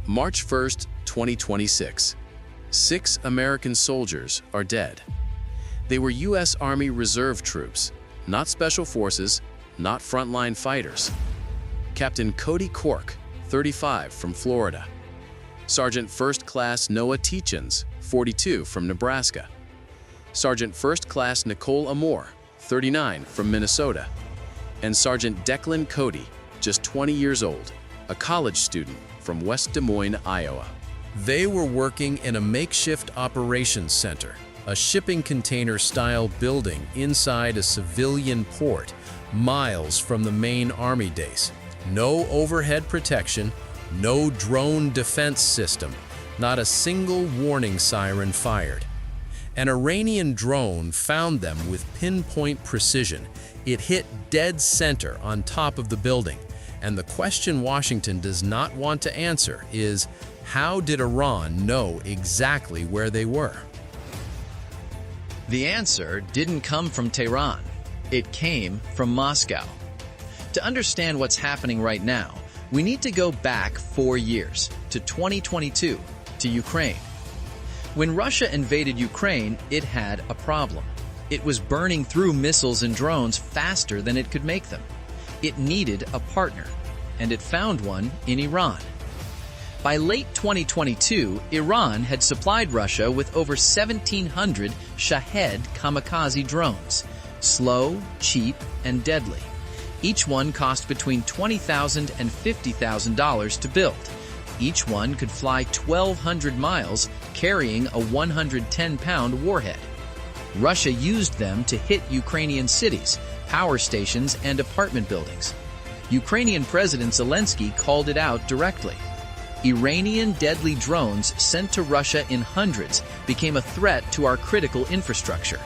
March 1st, 2026. 6 American soldiers are dead. They were U.S. Army Reserve troops, not special forces, not frontline fighters. Captain Cody Cork, 35, from Florida. Sergeant First Class Noah Teachins, 42, from Nebraska. Sergeant First Class Nicole Amore, 39, from Minnesota. And Sergeant Declan Cody, just 20 years old, a college student from West Des Moines, Iowa. They were working in a makeshift operations center, a shipping container-style building inside a civilian port, miles from the main Army base. No overhead protection, no drone defense system, not a single warning siren fired. An Iranian drone found them with pinpoint precision. It hit dead center on top of the building. And the question Washington does not want to answer is, how did Iran know exactly where they were? The answer didn't come from Tehran. It came from Moscow. To understand what's happening right now, we need to go back 4 years, to 2022, to Ukraine. When Russia invaded Ukraine, it had a problem. It was burning through missiles and drones faster than it could make them. It needed a partner, and it found one in Iran. By late 2022, Iran had supplied Russia with over 1,700 Shahed kamikaze drones, slow, cheap, and deadly. Each one cost between $20,000 and $50,000 to build. Each one could fly 1,200 miles, carrying a 110-pound warhead. Russia used them to hit Ukrainian cities, power stations, and apartment buildings. Ukrainian President Zelensky called it out directly. Iranian deadly drones sent to Russia in hundreds became a threat to our critical infrastructure.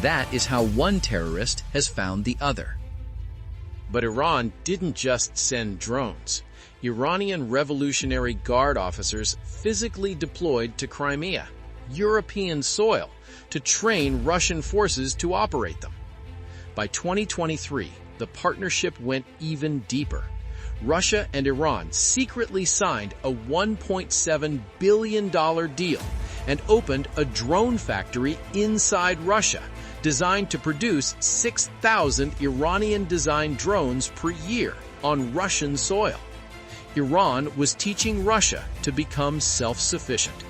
That is how one terrorist has found the other. But Iran didn't just send drones. Iranian Revolutionary Guard officers physically deployed to Crimea, European soil, to train Russian forces to operate them. By 2023, the partnership went even deeper. Russia and Iran secretly signed a $1.7 billion deal and opened a drone factory inside Russia, designed to produce 6,000 Iranian-designed drones per year on Russian soil. Iran was teaching Russia to become self-sufficient.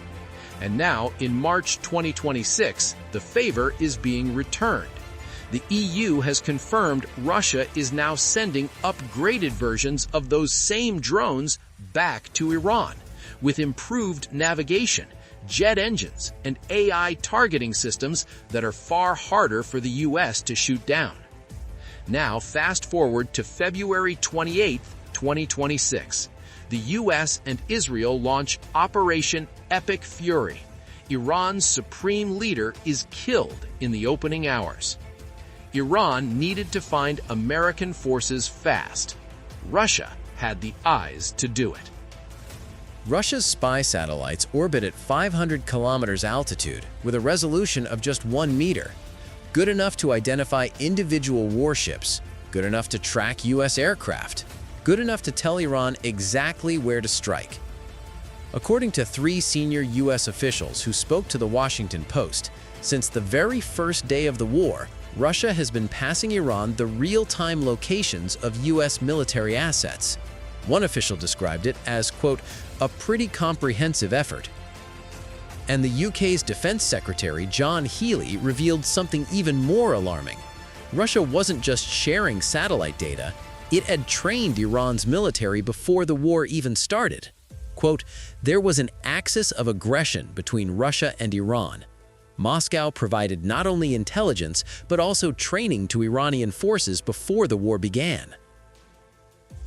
And now, in March 2026, the favor is being returned. The EU has confirmed Russia is now sending upgraded versions of those same drones back to Iran, with improved navigation, jet engines, and AI targeting systems that are far harder for the US to shoot down. Now, fast forward to February 28, 2026. The US and Israel launch Operation Epic Fury. Iran's supreme leader is killed in the opening hours. Iran needed to find American forces fast. Russia had the eyes to do it. Russia's spy satellites orbit at 500 kilometers altitude with a resolution of just 1 meter. Good enough to identify individual warships, good enough to track US aircraft, good enough to tell Iran exactly where to strike. According to 3 senior US officials who spoke to the Washington Post, since the very first day of the war, Russia has been passing Iran the real-time locations of US military assets. One official described it as, quote, a pretty comprehensive effort. And the UK's Defense Secretary, John Healey, revealed something even more alarming. Russia wasn't just sharing satellite data, it had trained Iran's military before the war even started. Quote, there was an axis of aggression between Russia and Iran. Moscow provided not only intelligence, but also training to Iranian forces before the war began.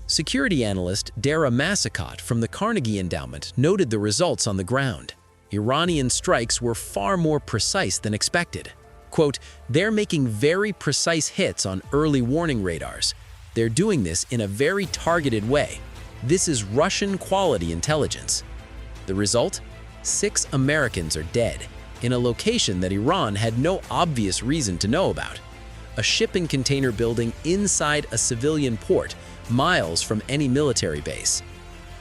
Security analyst Dara Massicot from the Carnegie Endowment noted the results on the ground. Iranian strikes were far more precise than expected. Quote, they're making very precise hits on early warning radars. They're doing this in a very targeted way. This is Russian quality intelligence. The result? 6 Americans are dead. in a location that Iran had no obvious reason to know about. A shipping container building inside a civilian port, miles from any military base.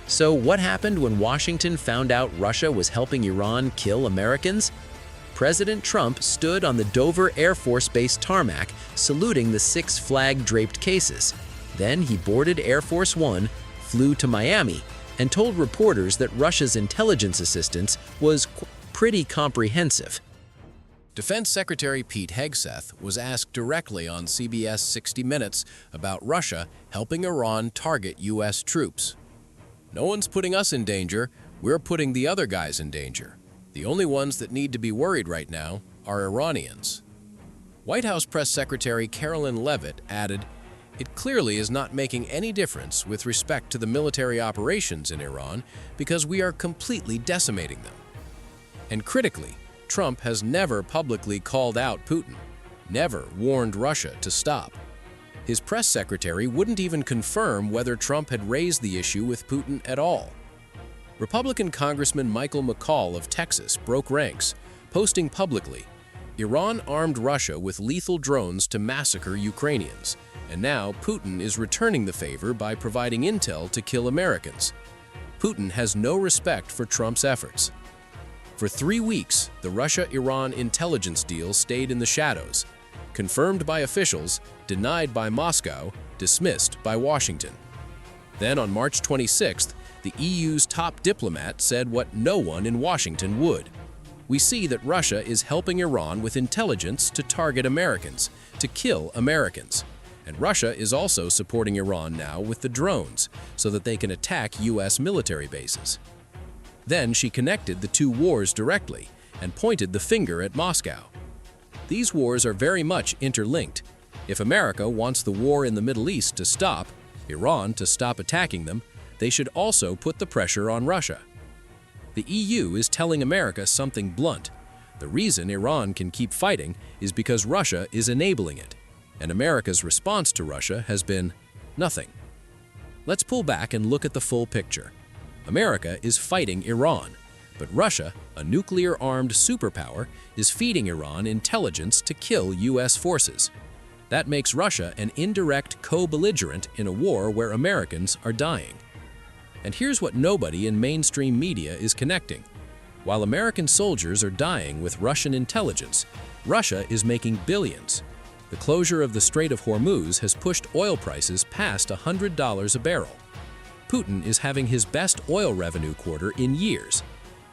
So what happened when Washington found out Russia was helping Iran kill Americans? President Trump stood on the Dover Air Force Base tarmac, saluting the 6 flag-draped cases. Then he boarded Air Force One, flew to Miami, and told reporters that Russia's intelligence assistance was pretty comprehensive. Defense Secretary Pete Hegseth was asked directly on CBS 60 Minutes about Russia helping Iran target U.S. troops. "No one's putting us in danger, we're putting the other guys in danger. The only ones that need to be worried right now are Iranians." White House Press Secretary Carolyn Leavitt added, "It clearly is not making any difference with respect to the military operations in Iran because we are completely decimating them." And critically, Trump has never publicly called out Putin, never warned Russia to stop. His press secretary wouldn't even confirm whether Trump had raised the issue with Putin at all. Republican Congressman Michael McCall of Texas broke ranks, posting publicly, "Iran armed Russia with lethal drones to massacre Ukrainians, and now Putin is returning the favor by providing intel to kill Americans. Putin has no respect for Trump's efforts." For 3 weeks, the Russia-Iran intelligence deal stayed in the shadows, confirmed by officials, denied by Moscow, dismissed by Washington. Then on March 26th, the EU's top diplomat said what no one in Washington would. "We see that Russia is helping Iran with intelligence to target Americans, to kill Americans. And Russia is also supporting Iran now with the drones so that they can attack U.S. military bases." Then she connected the two wars directly and pointed the finger at Moscow. These wars are very much interlinked. If America wants the war in the Middle East to stop, Iran to stop attacking them, they should also put the pressure on Russia. The EU is telling America something blunt. The reason Iran can keep fighting is because Russia is enabling it, and America's response to Russia has been nothing. Let's pull back and look at the full picture. America is fighting Iran, but Russia, a nuclear-armed superpower, is feeding Iran intelligence to kill U.S. forces. That makes Russia an indirect co-belligerent in a war where Americans are dying. And here's what nobody in mainstream media is connecting. While American soldiers are dying with Russian intelligence, Russia is making billions. The closure of the Strait of Hormuz has pushed oil prices past $100 a barrel. Putin is having his best oil revenue quarter in years.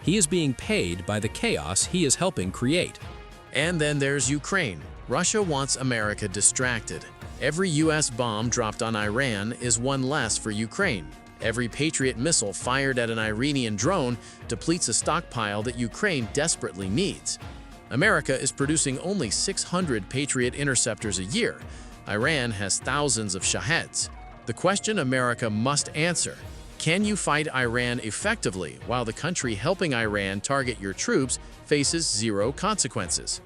He is being paid by the chaos he is helping create. And then there's Ukraine. Russia wants America distracted. Every U.S. bomb dropped on Iran is one less for Ukraine. Every Patriot missile fired at an Iranian drone depletes a stockpile that Ukraine desperately needs. America is producing only 600 Patriot interceptors a year. Iran has thousands of Shaheds. The question America must answer: can you fight Iran effectively while the country helping Iran target your troops faces zero consequences?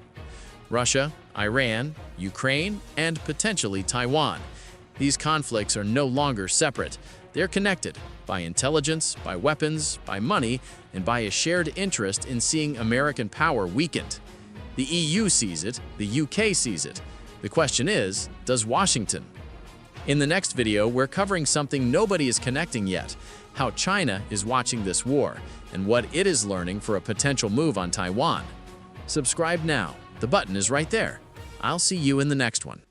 Russia, Iran, Ukraine, and potentially Taiwan. These conflicts are no longer separate. They're connected by intelligence, by weapons, by money, and by a shared interest in seeing American power weakened. The EU sees it, the UK sees it. The question is, does Washington? In the next video, we're covering something nobody is connecting yet: how China is watching this war and what it is learning for a potential move on Taiwan. Subscribe now. The button is right there. I'll see you in the next one.